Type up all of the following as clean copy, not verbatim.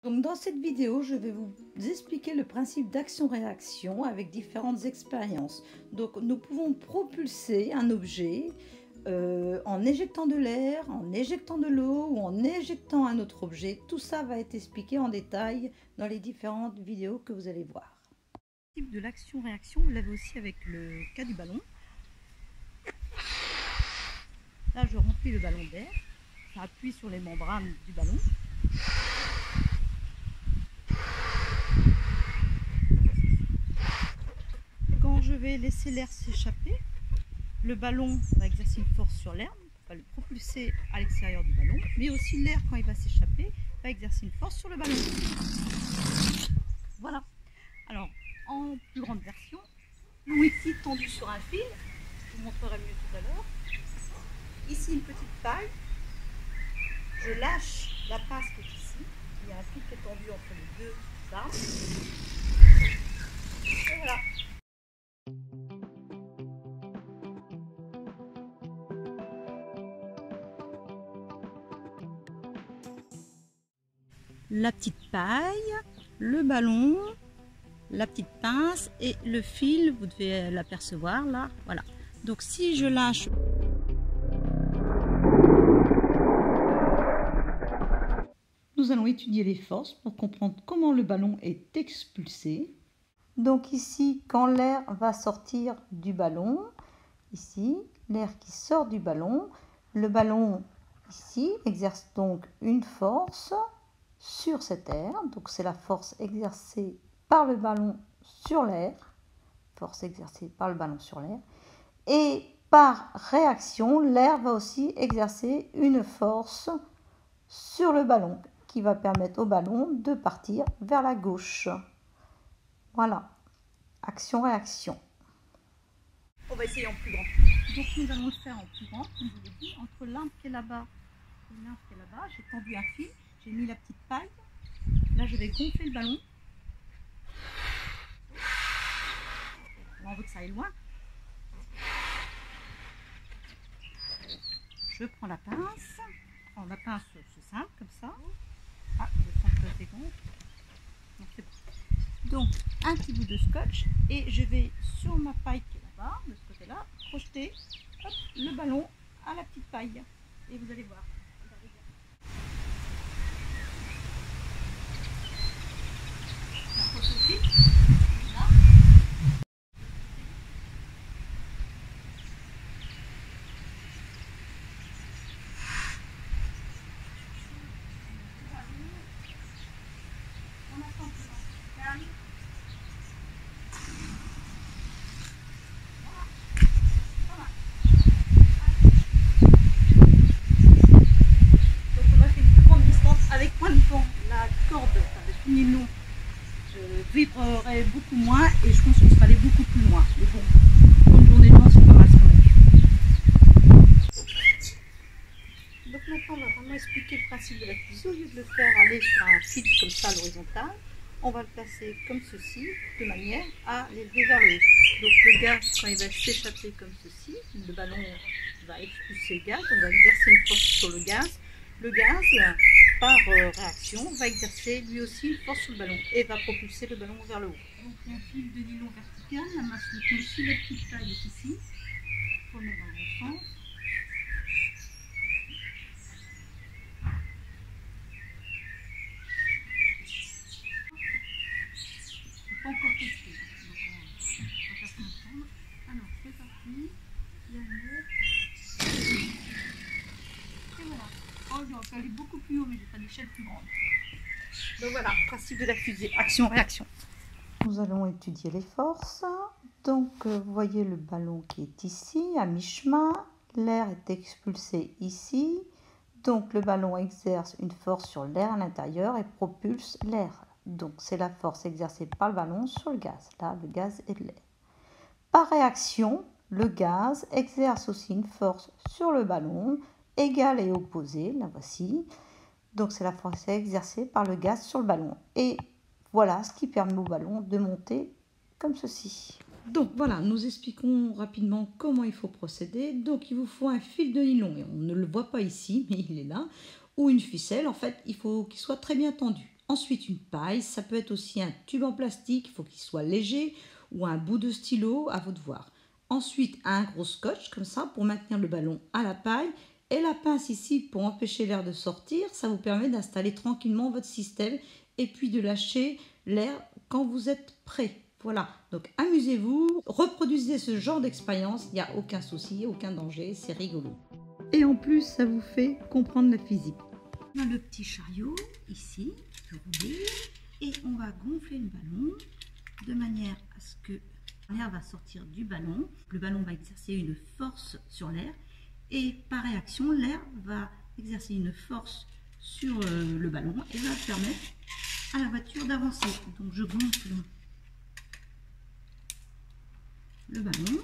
Donc dans cette vidéo, je vais vous expliquer le principe d'action-réaction avec différentes expériences. Donc nous pouvons propulser un objet en éjectant de l'air, en éjectant de l'eau ou en éjectant un autre objet. Tout ça va être expliqué en détail dans les différentes vidéos que vous allez voir. Le principe de l'action-réaction, vous l'avez aussi avec le cas du ballon. Là, je remplis le ballon d'air, ça appuie sur les membranes du ballon. Quand je vais laisser l'air s'échapper, le ballon va exercer une force sur l'air, va le propulser à l'extérieur du ballon, mais aussi l'air, quand il va s'échapper, va exercer une force sur le ballon. Voilà. Alors, en plus grande version, ou ici tendu sur un fil, je vous montrerai mieux tout à l'heure. Ici une petite paille, je lâche la passe qui est ici, il y a un fil qui est tendu entre les deux arbres, et voilà. La petite paille, le ballon, la petite pince et le fil, vous devez l'apercevoir là, voilà. Donc si je lâche, nous allons étudier les forces pour comprendre comment le ballon est expulsé. Donc ici, quand l'air va sortir du ballon, ici, l'air qui sort du ballon, le ballon ici exerce donc une force sur cet air, donc c'est la force exercée par le ballon sur l'air, force exercée par le ballon sur l'air, et par réaction, l'air va aussi exercer une force sur le ballon qui va permettre au ballon de partir vers la gauche. Voilà, action-réaction. On va essayer en plus grand. Donc nous allons le faire en plus grand, comme je vous l'ai dit, entre l'arbre qui est là-bas et l'arbre qui est là-bas. J'ai tendu un fil, j'ai mis la petite paille. Là, je vais gonfler le ballon. On veut que ça aille loin. Je prends la pince. La pince, c'est simple, comme ça. Ah, le centre est bon. Donc, un petit bout de scotch. Et je vais, sur ma paille qui est là-bas, de ce côté-là, projeter hop, le ballon à la petite paille. Et vous allez voir. Je vibrerai beaucoup moins et je pense qu'on sera allé beaucoup plus loin. Mais bon, pour une journée de vent, c'est pas mal ce qu'on a vu. Donc maintenant, on va vraiment expliquer le principe de la fusée. Au lieu de le faire aller sur un fil comme ça à l'horizontale, on va le placer comme ceci, de manière à l'élever vers le haut. Donc le gaz, quand il va s'échapper comme ceci, le ballon va expulser le gaz, on va exercer une force sur le gaz. Le gaz, par réaction, va exercer lui aussi une force sur le ballon et va propulser le ballon vers le haut. Donc mon fil de nylon vertical, la masse de conçu, la petite taille est ici. Il faut le mettre dans le bon sens. Je n'ai pas encore testé. Donc on va faire ça ensemble. Alors c'est parti. La mettre. Et voilà. Oh, j'aurais pu aller beaucoup plus haut, mais j'ai pas d'échelle plus grande. Donc voilà, principe de la fusée, action-réaction. Nous allons étudier les forces. Donc vous voyez le ballon qui est ici, à mi-chemin. L'air est expulsé ici. Donc le ballon exerce une force sur l'air à l'intérieur et propulse l'air. Donc c'est la force exercée par le ballon sur le gaz. Là, le gaz et l'air. Par réaction, le gaz exerce aussi une force sur le ballon, égale et opposée, la voici. Donc c'est la force exercée par le gaz sur le ballon. Et voilà ce qui permet au ballon de monter comme ceci. Donc voilà, nous expliquons rapidement comment il faut procéder. Donc il vous faut un fil de nylon, et on ne le voit pas ici, mais il est là, ou une ficelle. En fait, il faut qu'il soit très bien tendu. Ensuite, une paille, ça peut être aussi un tube en plastique, il faut qu'il soit léger, ou un bout de stylo, à vous de voir. Ensuite, un gros scotch, comme ça, pour maintenir le ballon à la paille. Et la pince ici, pour empêcher l'air de sortir, ça vous permet d'installer tranquillement votre système et puis de lâcher l'air quand vous êtes prêt. Voilà, donc amusez-vous, reproduisez ce genre d'expérience, il n'y a aucun souci, aucun danger, c'est rigolo. Et en plus, ça vous fait comprendre la physique. On a le petit chariot ici, et on va gonfler le ballon de manière à ce que l'air va sortir du ballon. Le ballon va exercer une force sur l'air et par réaction, l'air va exercer une force sur le ballon et va permettre à la voiture d'avancer. Donc je gonfle le ballon.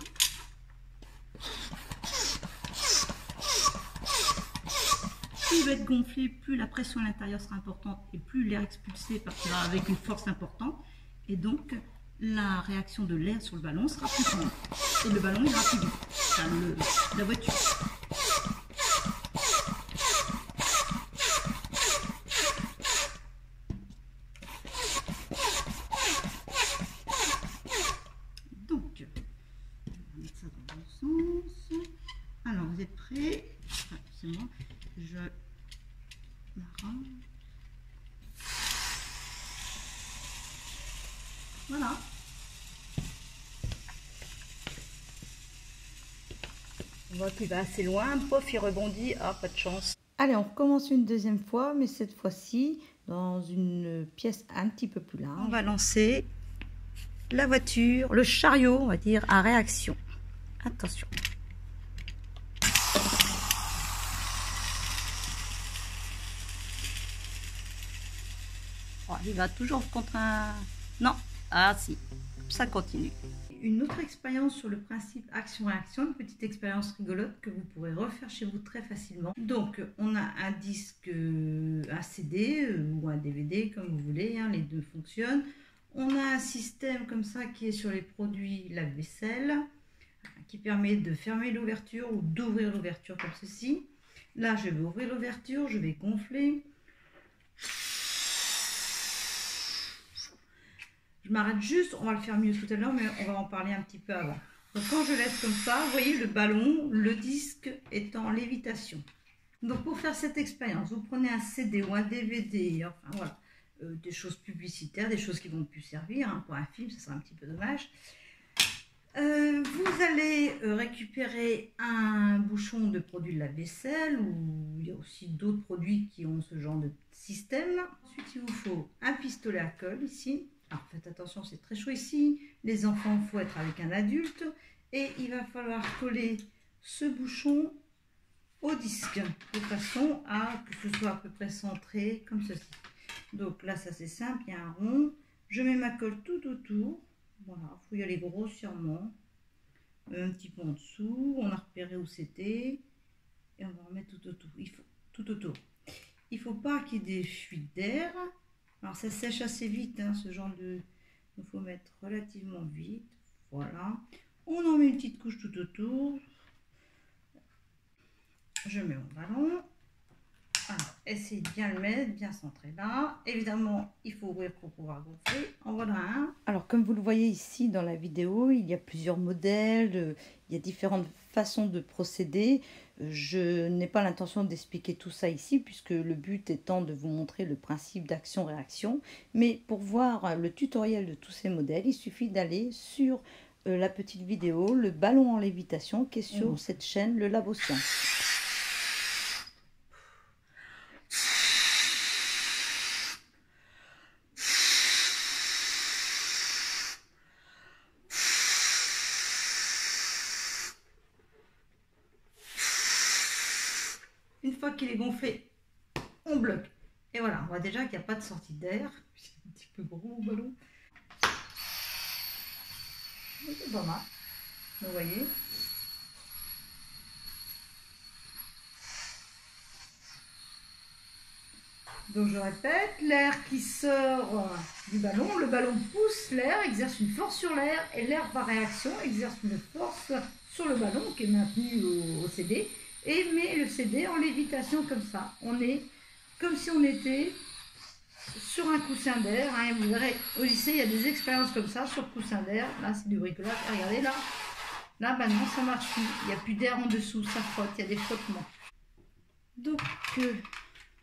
Plus il va être gonflé, plus la pression à l'intérieur sera importante et plus l'air expulsé partira avec une force importante. Et donc, la réaction de l'air sur le ballon sera plus grande. Et le ballon ira plus vite. Enfin, la voiture. Donc, on va mettre ça dans le bon sens. Alors, vous êtes prêts? Enfin, c'est moi. Je m'arrange. Voilà. On voit qu'il va assez loin, pof, il rebondit, ah, pas de chance. Allez, on recommence une deuxième fois, mais cette fois-ci dans une pièce un petit peu plus large. On va lancer la voiture, le chariot, on va dire, à réaction. Attention. Oh, il va toujours contre un... Non, ah si, ça continue. Une autre expérience sur le principe action-réaction, une petite expérience rigolote que vous pourrez refaire chez vous très facilement. Donc, on a un disque, un CD ou un DVD, comme vous voulez, hein, les deux fonctionnent. On a un système comme ça qui est sur les produits lave-vaisselle, qui permet de fermer l'ouverture ou d'ouvrir l'ouverture comme ceci. Là, je vais ouvrir l'ouverture, je vais gonfler. Je m'arrête juste, on va le faire mieux tout à l'heure, mais on va en parler un petit peu avant. Donc quand je laisse comme ça, vous voyez le ballon, le disque est en lévitation. Donc pour faire cette expérience, vous prenez un CD ou un DVD, enfin voilà, des choses publicitaires, des choses qui vont plus servir, hein, pour un film, ça serait un petit peu dommage. Vous allez récupérer un bouchon de produit de lave-vaisselle, ou il y a aussi d'autres produits qui ont ce genre de système. Ensuite, il vous faut un pistolet à colle ici. Alors faites attention, c'est très chaud ici. Les enfants, il faut être avec un adulte. Et il va falloir coller ce bouchon au disque, de façon à que ce soit à peu près centré, comme ceci. Donc là, ça c'est simple, il y a un rond. Je mets ma colle tout autour. Voilà, il faut y aller grossièrement. Un petit peu en dessous. On a repéré où c'était. Et on va remettre tout autour. Il faut tout autour. Il ne faut pas qu'il y ait des fuites d'air. Alors ça sèche assez vite, hein, ce genre de... Il faut mettre relativement vite. Voilà. On en met une petite couche tout autour. Je mets mon ballon. Alors, essayez de bien le mettre, bien centré là. Évidemment, il faut ouvrir pour pouvoir gonfler. En voilà un. Alors, comme vous le voyez ici dans la vidéo, il y a plusieurs modèles, il y a différentes façons de procéder. Je n'ai pas l'intention d'expliquer tout ça ici, puisque le but étant de vous montrer le principe d'action-réaction. Mais pour voir le tutoriel de tous ces modèles, il suffit d'aller sur la petite vidéo, le ballon en lévitation, qui est sur cette chaîne, le Labo Science. Une fois qu'il est gonflé, on bloque. Et voilà, on voit déjà qu'il n'y a pas de sortie d'air. C'est un petit peu gros le ballon. C'est pas mal. Vous voyez. Donc je répète, l'air qui sort du ballon, le ballon pousse l'air, exerce une force sur l'air, et l'air par réaction exerce une force sur le ballon qui est maintenu au CD, et met le CD en lévitation comme ça. On est comme si on était sur un coussin d'air. Hein, vous verrez, au lycée, il y a des expériences comme ça sur coussin d'air. Là, c'est du bricolage. Regardez là. Là, bah non, ça marche plus. Il n'y a plus d'air en dessous, ça frotte, il y a des frottements. Donc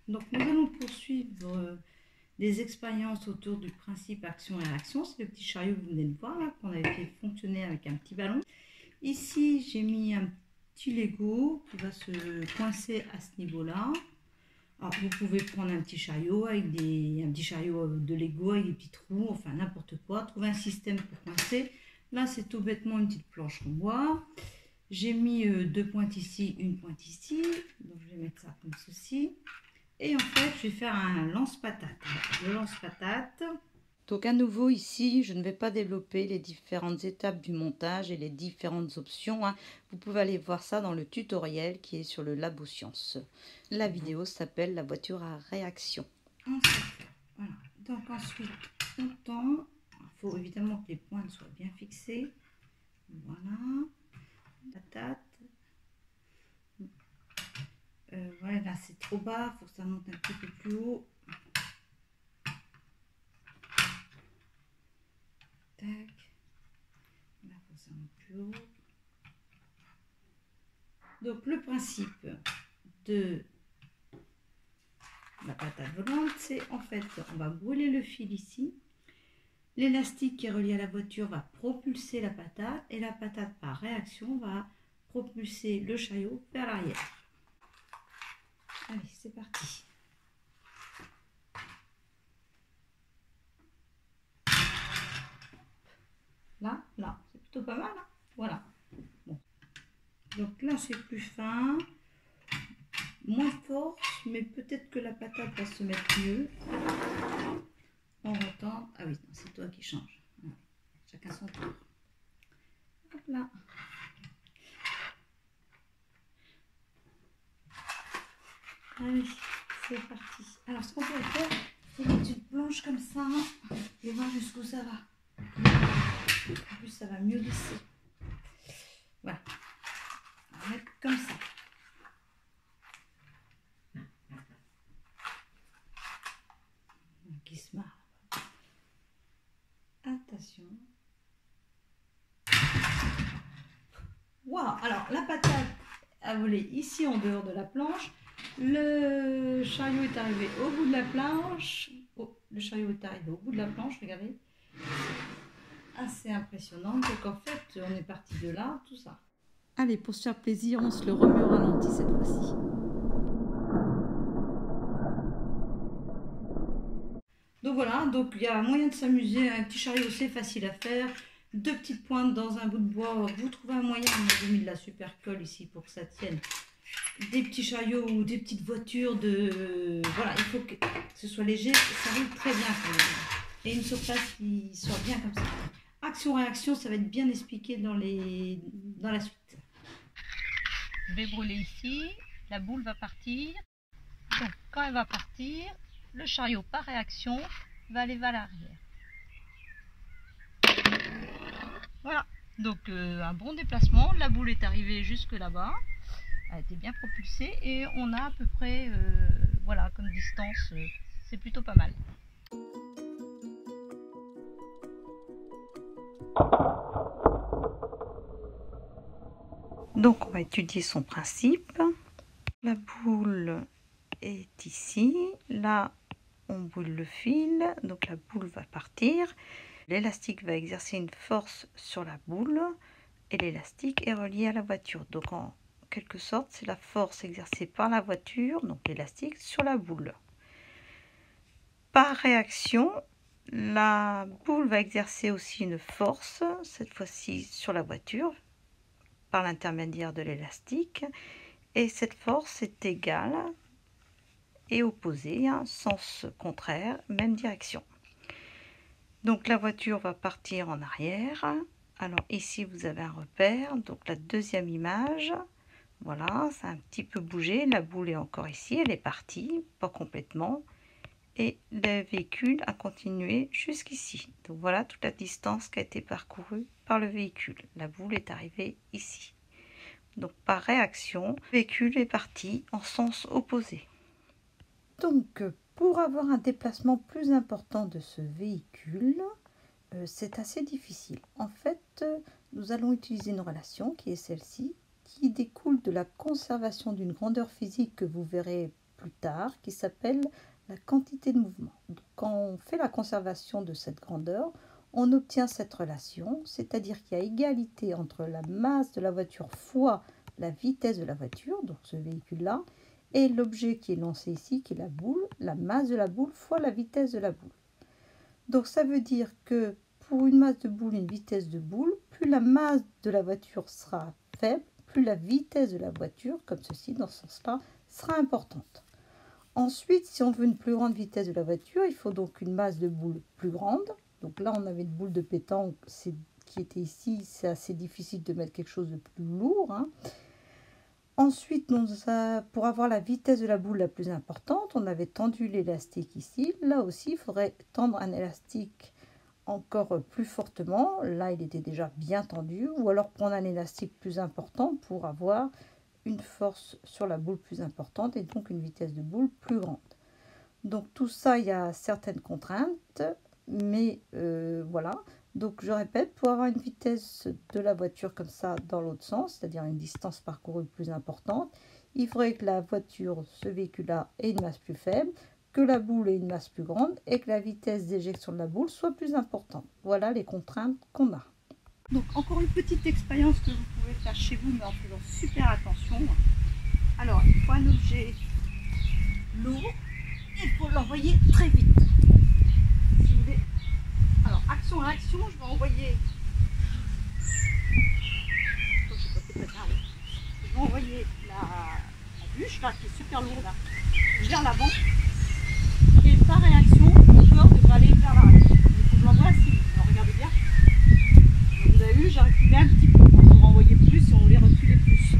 nous allons poursuivre des expériences autour du principe action et réaction. C'est le petit chariot que vous venez de voir là, qu'on avait fait fonctionner avec un petit ballon. Ici, j'ai mis un petit Lego qui va se coincer à ce niveau-là. Alors, vous pouvez prendre un petit chariot avec un petit chariot de Lego avec des petits trous, enfin n'importe quoi. Trouver un système pour coincer. Là, c'est tout bêtement une petite planche en bois. J'ai mis 2 pointes ici, une pointe ici. Donc, je vais mettre ça comme ceci. Et en fait, je vais faire un lance-patate. Le lance-patate. Donc, à nouveau, ici, je ne vais pas développer les différentes étapes du montage et les différentes options. Hein. Vous pouvez aller voir ça dans le tutoriel qui est sur le Labo Science. La vidéo s'appelle la voiture à réaction. Voilà. Donc, ensuite, on tend. Il faut évidemment que les pointes soient bien fixées. Voilà. Patate. Voilà, là c'est trop bas, il faut que ça monte un petit peu plus haut. Tac. Là, il faut que ça monte plus haut. Donc, le principe de la patate volante, c'est en fait, on va brûler le fil ici. L'élastique qui est relié à la voiture va propulser la patate et la patate par réaction va propulser le chariot vers l'arrière. Allez, c'est parti. Là, c'est plutôt pas mal. Hein, voilà. Bon. Donc là, c'est plus fin, moins force, mais peut-être que la patate va se mettre mieux. On retend. Ah oui, c'est toi qui change. Ouais. Chacun son tour. Hop là. Allez, c'est parti. Alors, ce qu'on peut faire, c'est mettre une planche comme ça et voir jusqu'où ça va. En plus, ça va mieux lisser. Voilà. On va mettre comme ça. Qui se marre. Attention. Waouh! Alors, la patate a volé ici en dehors de la planche. Le chariot est arrivé au bout de la planche. Oh, le chariot est arrivé au bout de la planche, regardez. Assez impressionnant. Donc en fait, on est parti de là, tout ça. Allez, pour se faire plaisir, on se le remet au ralenti cette fois-ci. Donc voilà, donc il y a moyen de s'amuser. Un petit chariot, c'est facile à faire. 2 petites pointes dans un bout de bois. Vous trouvez un moyen. Moi, j'ai mis de la super colle ici pour que ça tienne. Des petits chariots ou des petites voitures de... Voilà, il faut que ce soit léger, ça roule très bien quand même. Et une surface qui soit bien comme ça. Action-réaction, ça va être bien expliqué dans la suite. Je vais brûler ici, la boule va partir. Donc quand elle va partir, le chariot par réaction va aller vers l'arrière. Voilà, donc un bon déplacement, la boule est arrivée jusque là-bas. Elle a été bien propulsée et on a à peu près, voilà, comme distance, c'est plutôt pas mal. Donc on va étudier son principe. La boule est ici. Là, on brûle le fil. Donc la boule va partir. L'élastique va exercer une force sur la boule. Et l'élastique est relié à la voiture. Donc en quelque sorte, c'est la force exercée par la voiture, donc l'élastique, sur la boule. Par réaction, la boule va exercer aussi une force, cette fois-ci sur la voiture, par l'intermédiaire de l'élastique. Et cette force est égale et opposée, hein, sens contraire, même direction. Donc la voiture va partir en arrière. Alors ici, vous avez un repère, donc la deuxième image. Voilà, ça a un petit peu bougé. La boule est encore ici, elle est partie, pas complètement. Et le véhicule a continué jusqu'ici. Donc voilà toute la distance qui a été parcourue par le véhicule. La boule est arrivée ici. Donc par réaction, le véhicule est parti en sens opposé. Donc pour avoir un déplacement plus important de ce véhicule, c'est assez difficile. En fait, nous allons utiliser une relation qui est celle-ci, qui découle de la conservation d'une grandeur physique que vous verrez plus tard, qui s'appelle la quantité de mouvement. Donc, quand on fait la conservation de cette grandeur, on obtient cette relation, c'est-à-dire qu'il y a égalité entre la masse de la voiture fois la vitesse de la voiture, donc ce véhicule-là, et l'objet qui est lancé ici, qui est la boule, la masse de la boule fois la vitesse de la boule. Donc ça veut dire que pour une masse de boule, une vitesse de boule, plus la masse de la voiture sera faible, plus la vitesse de la voiture, comme ceci, dans ce sens-là, sera importante. Ensuite, si on veut une plus grande vitesse de la voiture, il faut donc une masse de boule plus grande. Donc là, on avait une boule de pétanque qui était ici. C'est assez difficile de mettre quelque chose de plus lourd. Ensuite, pour avoir la vitesse de la boule la plus importante, on avait tendu l'élastique ici. Là aussi, il faudrait tendre un élastique encore plus fortement. Là, il était déjà bien tendu. Ou alors prendre un élastique plus important pour avoir une force sur la boule plus importante et donc une vitesse de boule plus grande. Donc tout ça, il y a certaines contraintes, mais voilà. Donc je répète, pour avoir une vitesse de la voiture comme ça dans l'autre sens, c'est-à-dire une distance parcourue plus importante, il faudrait que la voiture, ce véhicule-là, ait une masse plus faible, que la boule ait une masse plus grande et que la vitesse d'éjection de la boule soit plus importante. Voilà les contraintes qu'on a. Donc encore une petite expérience que vous pouvez faire chez vous, mais en faisant super attention. Alors il faut un objet lourd et il faut l'envoyer très vite. Si vous voulez. Alors action-réaction, je vais envoyer. Je vais envoyer la bûche là qui est super lourde là, vers l'avant. Et par réaction, mon corps devrait aller vers l'arrière. Il faut que je l'envoie assez vite. Alors regardez bien. Vous avez vu, j'ai reculé un petit peu. On peut renvoyer plus si on voulait reculer plus.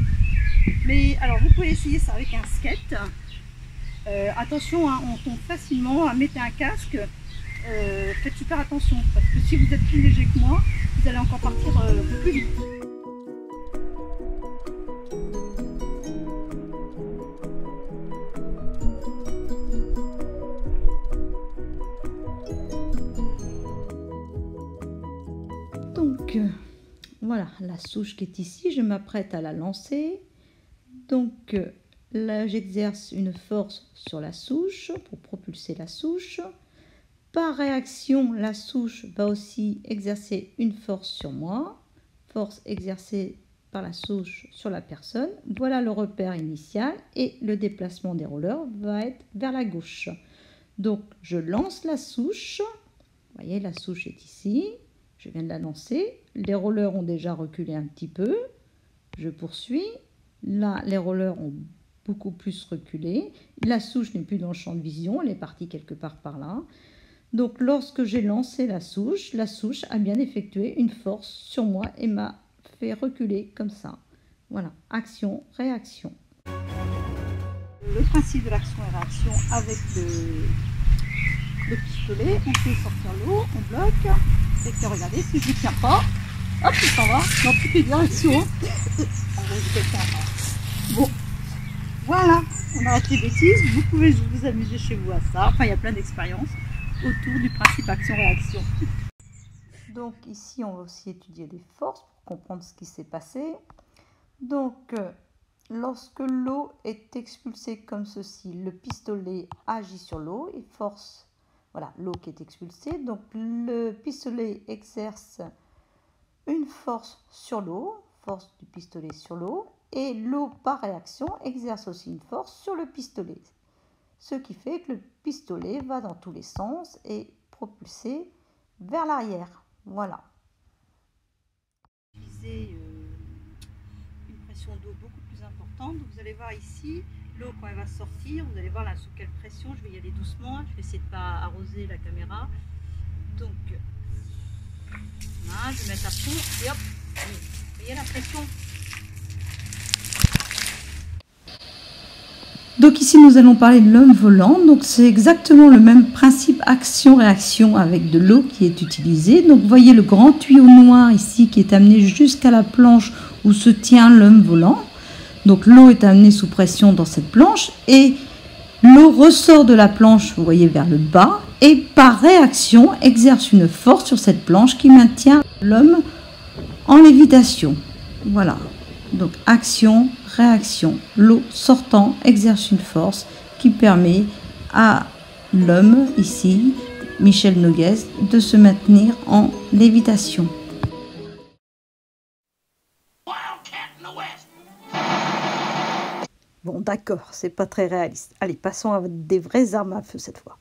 Mais alors, vous pouvez essayer ça avec un skate. Attention, hein, on tombe facilement. Mettez un casque. Faites super attention. Parce que si vous êtes plus léger que moi, vous allez encore partir plus vite. Donc, voilà la souche qui est ici, je m'apprête à la lancer. Donc, là, j'exerce une force sur la souche pour propulser la souche. Par réaction, la souche va aussi exercer une force sur moi. Force exercée par la souche sur la personne. Voilà le repère initial et le déplacement des rollers va être vers la gauche. Donc, je lance la souche. Vous voyez, la souche est ici. Je viens de la lancer. Les rollers ont déjà reculé un petit peu. Je poursuis. Là, les rollers ont beaucoup plus reculé. La souche n'est plus dans le champ de vision. Elle est partie quelque part par là. Donc, lorsque j'ai lancé la souche a bien effectué une force sur moi et m'a fait reculer comme ça. Voilà, action, réaction. Le principe de l'action et réaction avec le pistolet, on fait sortir l'eau, on bloque. Et que regardez, si je ne tiens pas, hop, il s'en va dans toutes les directions. Bon, voilà, on arrête les bêtises. Vous pouvez vous amuser chez vous à ça. Enfin, il y a plein d'expériences autour du principe action-réaction. Donc ici, on va aussi étudier les forces pour comprendre ce qui s'est passé. Donc, lorsque l'eau est expulsée comme ceci, le pistolet agit sur l'eau et force. Voilà, l'eau qui est expulsée. Donc, le pistolet exerce une force sur l'eau, force du pistolet sur l'eau, et l'eau, par réaction, exerce aussi une force sur le pistolet. Ce qui fait que le pistolet va dans tous les sens et propulsé vers l'arrière. Voilà. Utiliser une pression d'eau beaucoup plus importante. Donc, vous allez voir ici. L'eau, quand elle va sortir, vous allez voir là sous quelle pression. Je vais y aller doucement, je vais essayer de ne pas arroser la caméra. Donc, voilà, je vais mettre à fond et hop, vous voyez la pression. Donc ici, nous allons parler de l'homme volant. Donc c'est exactement le même principe action-réaction avec de l'eau qui est utilisée. Donc vous voyez le grand tuyau noir ici qui est amené jusqu'à la planche où se tient l'homme volant. Donc l'eau est amenée sous pression dans cette planche et L'eau ressort de la planche, vous voyez, vers le bas et par réaction exerce une force sur cette planche qui maintient l'homme en lévitation. Voilà, donc action, réaction. L'eau sortant exerce une force qui permet à l'homme, ici, Michel Noguès, de se maintenir en lévitation. Bon, d'accord, c'est pas très réaliste. Allez, passons à des vraies armes à feu cette fois.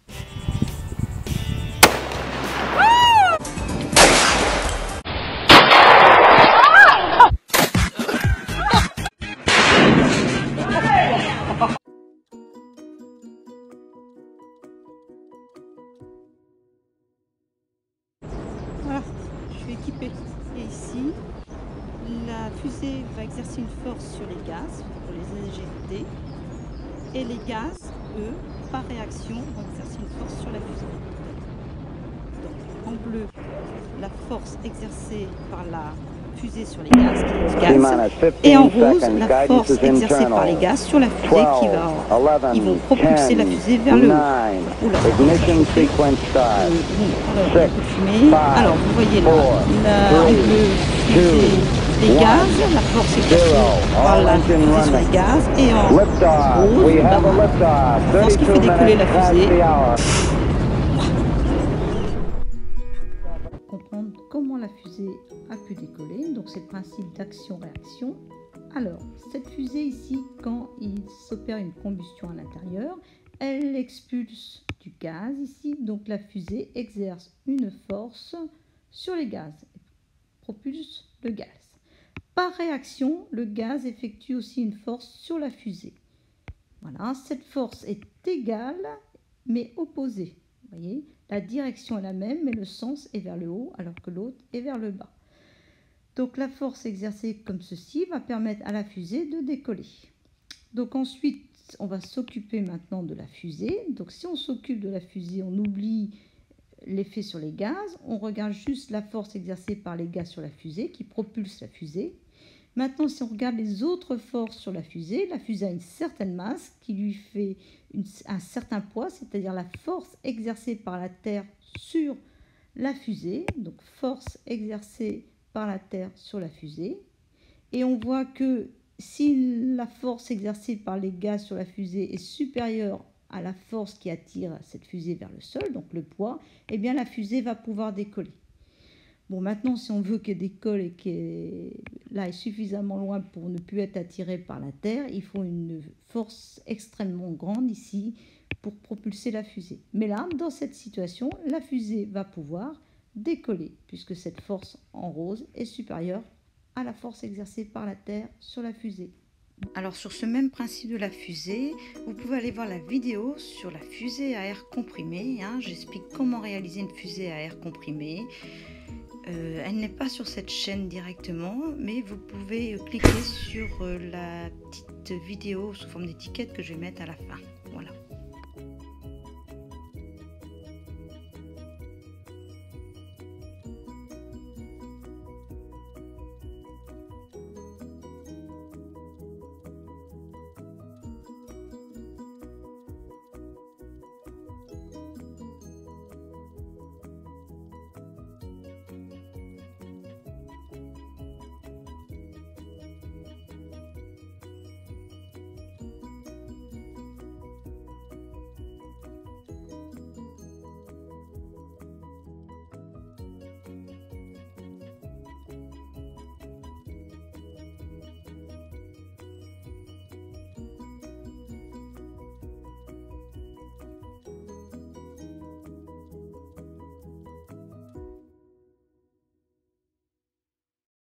Voilà, je suis équipée. Et ici, la fusée va exercer une force sur les gaz pour les éjecter. Et les gaz, eux, par réaction, vont exercer une force sur la fusée. Donc, en bleu, la force exercée par la fusée sur les gaz, qui est du gaz. Et en rose, la force exercée par les gaz sur la fusée qui va... Ils vont propulser la fusée vers le haut. Oula, alors, vous voyez là, en bleu, fusée, les gaz, la force exercée par la fusée sur les gaz, et en rose, la force qui fait décoller la fusée. Comprendre comment la fusée a pu décoller, donc c'est le principe d'action-réaction. Alors, cette fusée ici, quand il s'opère une combustion à l'intérieur, elle expulse du gaz ici, donc la fusée exerce une force sur les gaz, propulse le gaz. Par réaction, le gaz effectue aussi une force sur la fusée. Voilà, cette force est égale mais opposée. Vous voyez, la direction est la même mais le sens est vers le haut alors que l'autre est vers le bas. Donc la force exercée comme ceci va permettre à la fusée de décoller. Donc ensuite, on va s'occuper maintenant de la fusée. Donc si on s'occupe de la fusée, on oublie l'effet sur les gaz. On regarde juste la force exercée par les gaz sur la fusée qui propulse la fusée. Maintenant, si on regarde les autres forces sur la fusée a une certaine masse qui lui fait un certain poids, c'est-à-dire la force exercée par la Terre sur la fusée. Donc force exercée par la Terre sur la fusée. Et on voit que si la force exercée par les gaz sur la fusée est supérieure à la force qui attire cette fusée vers le sol, donc le poids, eh bien la fusée va pouvoir décoller. Bon, maintenant, si on veut qu'elle décolle et qu'elle aille suffisamment loin pour ne plus être attirée par la Terre, il faut une force extrêmement grande ici pour propulser la fusée. Mais là, dans cette situation, la fusée va pouvoir décoller puisque cette force en rose est supérieure à la force exercée par la Terre sur la fusée. Alors sur ce même principe de la fusée, vous pouvez aller voir la vidéo sur la fusée à air comprimé. J'explique comment réaliser une fusée à air comprimé. Elle n'est pas sur cette chaîne directement, mais vous pouvez cliquer sur la petite vidéo sous forme d'étiquette que je vais mettre à la fin.